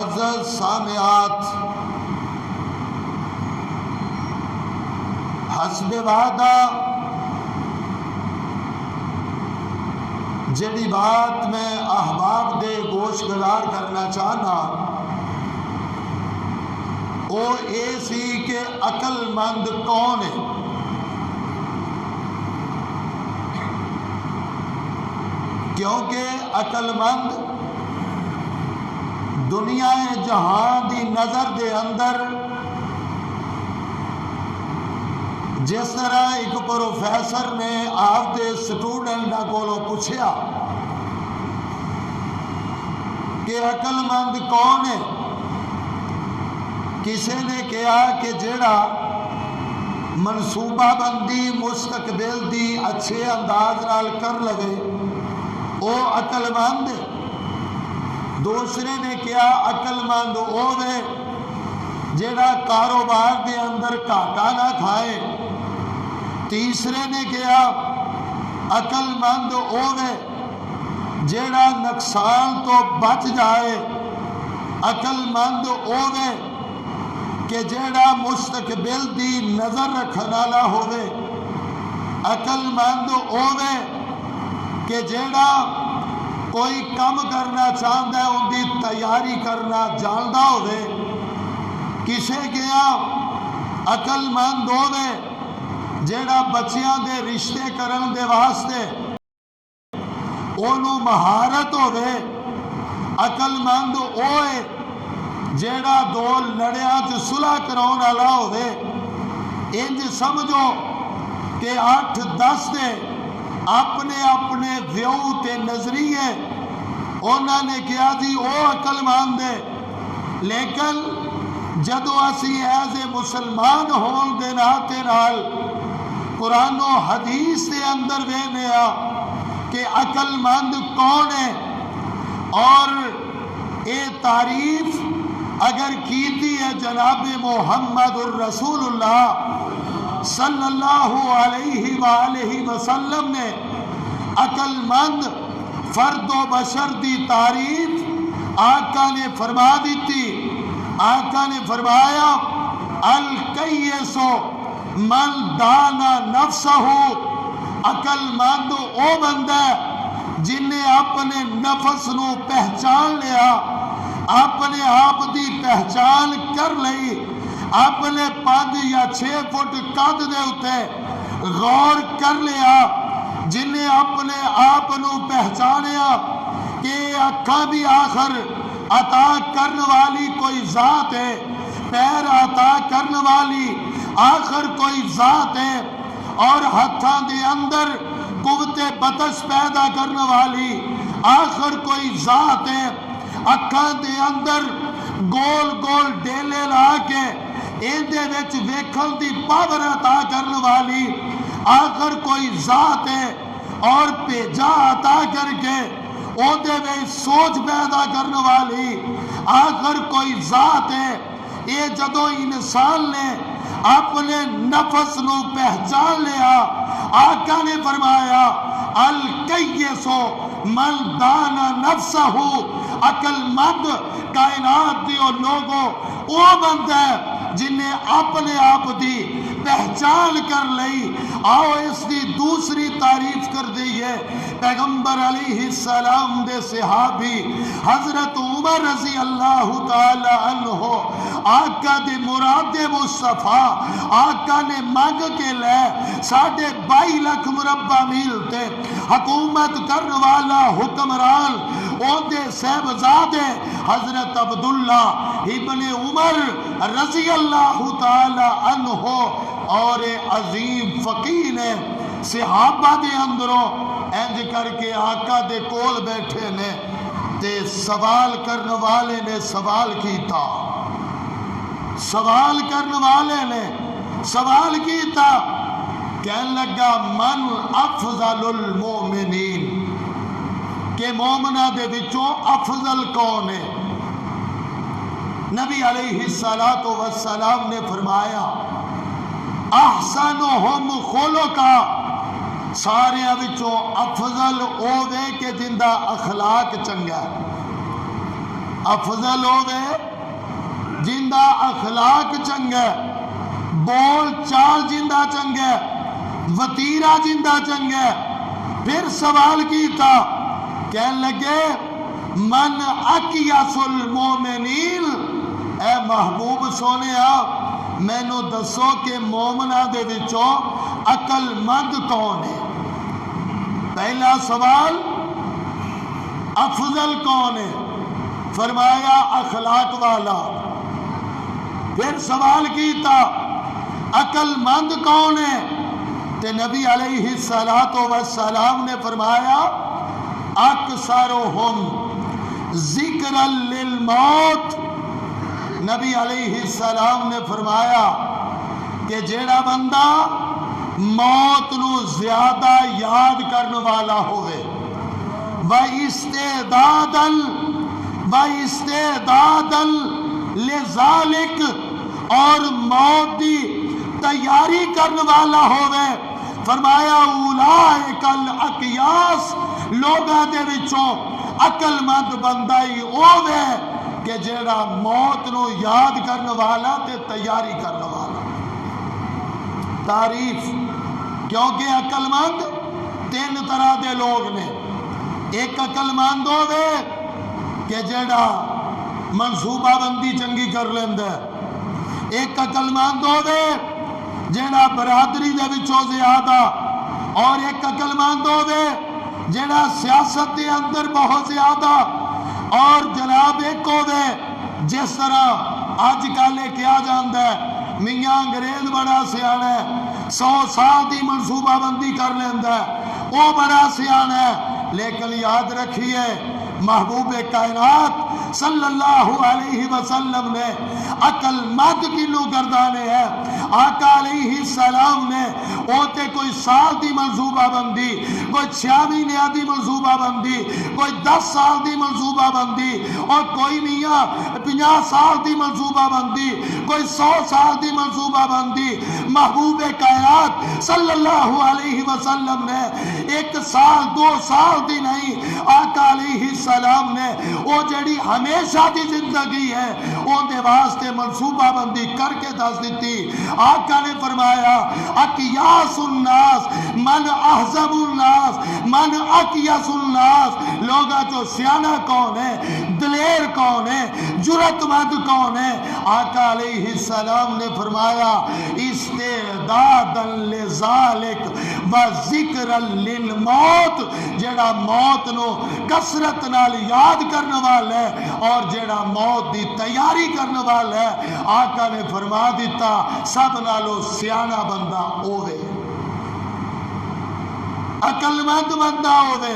معزز سامعات، حسب وعدہ جڑی بات میں احباب دے گوش گزار کرنا چاہنا وہ یہ سی کہ عقل مند کون ہے۔ کیونکہ عقل مند دنیا جہان دی نظر دے اندر جس طرح ایک پروفیسر نے آپ دے سٹوڈنٹ کو پوچھا کہ عقل مند کون ہے، کسی نے کہا کہ جیڑا منصوبہ بندی مستقبل دی اچھے انداز نال کر لگے وہ عقل مند ہے۔ دوسرے نے کہا عقل مند وہ ہے جیڑا کاروبار دے اندر گھاٹا نہ کھائے۔ تیسرے نے کہا عقل مند وہ ہے جیڑا نقصان تو بچ جائے۔ عقل مند وہ ہے کہ جیڑا مستقبل دی نظر رکھنے والا ہوئے۔ عقل مند وہ ہے کہ جیڑا کوئی کم کرنا چاہتا ہے ان کی تیاری کرنا جانتا ہوئے۔ کسے کیا عقل مند ہوئے جیڑا بچیاں دے رشتے کرن دے واسطے انہوں مہارت ہوئے۔ عقل مند ہوئے جیڑا دو لڑیاں چ صلح کراؤن والا ہوئے۔ انج سمجھو کہ 8-10 دے اپنے اپنے ویو تے نظریے انہوں نے کہا جی وہ عقل مند ہے، لیکن جدو اسی ایز اے مسلمان ہون دے ناطے نال قرآن و حدیث دے اندر وینے کہ عقل مند کون ہے اور اے تعریف اگر کیتی ہے جناب محمد الرسول اللہ صلی اللہ علیہ وآلہ وسلم نے عقل مند فرد و بشر دی تعریف آقا نے فرما دیتی۔ آقا نے فرمایا الکیس من دانا نفسہ، عقل مند او بندہ جن نے اپنے نفس نو پہچان لیا، اپنے آپ دی پہچان کر لئی، اپنے 5 یا 6 فٹ قد دے اتے غور کر لیا، جن نے اپنے آپ نو پہچانیا کہ اکھاں بھی آخر عطا کرنے والی کوئی ذات ہے، پیر عطا کرنے والی آخر کوئی ذات ہے، اور ہتھاں دے اندر قوت بطش پیدا کرنے والی آخر کوئی ذات ہے، اکھاں دے اندر گول گول ڈیلے لا کے ایندے وچ ویکھن دی پاور عطا کرنے والی آخر کوئی ذات ہے، اور بھیجا عطا کر کے او دے وچ سوچ پیدا کرنے والی آخر کوئی ذات ہے۔ یہ جدو انسان نے اپنے نفس نو پہچان لیا، آقا نے فرمایا الکیس من دانا نفسہ، عقل مند کائنات دیو لوگوں او بند ہے جن نے اپنے آپ دی پہچان کر لئی۔ آؤ اس دی دوسری تعریف کر دیئے پیغمبر علیہ السلام دے صحابی حضرت عمر رضی اللہ تعالی عنہ آقا دے مراد مصطفیٰ آقا نے مانگ کے لے 22.5 لاکھ مربع میل تے حکومت کرنے والا حکمران اون دے صاحبزادے حضرت عبداللہ ابن عمر رضی اللہ تعالی عنہ اور عظیم فقیر نے صحابہ دے اندروں انج کر کے آقا دے کول بیٹھے نے تے سوال کرنے والے نے سوال کیتا، سوال کرنے والے نے سوال کیتا، کہنے لگا من افضل المومنین، کہ مومنہ دے وچوں افضل کون ہے؟ نبی علیہ السلام نے فرمایا احسنہم خلقا، سارے وچوں افضل او وے کہ جندہ اخلاق چنگا ہے۔ افضل ہوے جندہ اخلاق چنگا ہے، بول چال جندہ چنگا ہے، وتیرہ جندہ چنگا ہے۔ پھر سوال کیتا، کہنے لگے من اکیس المومنین، اے محبوب سونے میں نو دسو کہ مومنہ دے وچوں عقل مند کون ہے؟ پہلا سوال افضل کون ہے؟ فرمایا اخلاق والا۔ پھر سوال کیتا عقل مند کون ہے؟ تے نبی علیہ السلام نے فرمایا اکثرہم ذکرا للموت۔ نبی علیہ السلام نے فرمایا کہ جیڑا بندہ موت نو زیادہ یاد کرنے والا ہوئے، وَإِسْتِعْدَادًا لِذَالِكَ، اور موت دی تیاری کرنے والا ہوئے، فرمایا اولئک الاقیاس، لوگاں دے وچوں عقل مند بندہ ہی ہوئے کہ جیڑا موت نو یاد کرنے والا تے تیاری کرنے والا۔ تعریف، کیونکہ عقل مند تین طرح دے لوگ نے۔ ایک عقل مند ہوئے کہ جیڑا منصوبہ بندی چنگی کر لیندے، ایک عقل مند ہوئے جیڑا برادری دے وچوں زیادہ، اور ایک عقل مند ہوئے جیڑا سیاست دے اندر بہت زیادہ، اور جناب ایک ہوئے جس طرح آج کل کیا جاندا ہے میاں انگریز بڑا سیانا ہے، 100 سال دی منصوبہ بندی کر لیندہ ہے، وہ بڑا سیانا ہے، لیکن یاد رکھیے محبوب کائنات صلی اللہ علیہ وسلم نے عقل مند کنو گردانے ہیں۔ آقا علیہ السلام نے اوتے کوئی سال دی منصوبہ بندی، کوئی 6 مہینے دی منصوبہ بندی، کوئی 10 سال دی منصوبہ بندی، اور کوئی میاں 50 سال دی منصوبہ بندی، کوئی 100 سال دی منصوبہ بندی۔ محبوب کائنات صلی اللہ علیہ وسلم نے 1 سال 2 سال دی نہیں، آقا علیہ السلام نے وہ جڑی ہمیشہ دی زندگی ہے وہ دے واسطے منصوبہ بندی کر کے دس دیتی۔ آقا نے فرمایا اکیاس الناس من احزب الناس من اکیاس الناس، لوگا جو سیانہ کون ہے، دلیر کون ہے، جرت مند کون ہے؟ آقا علیہ السلام نے فرمایا استعدادا لذالک و ذکرا للموت، جڑا موت نو کسرت نال یاد کرنے والا ہے اور جڑا موت دی تیاری کرنے والا ہے۔ آقا نے فرما دیتا سب نالو سیانہ بندہ ہوئے، عقل مند بندہ ہوئے۔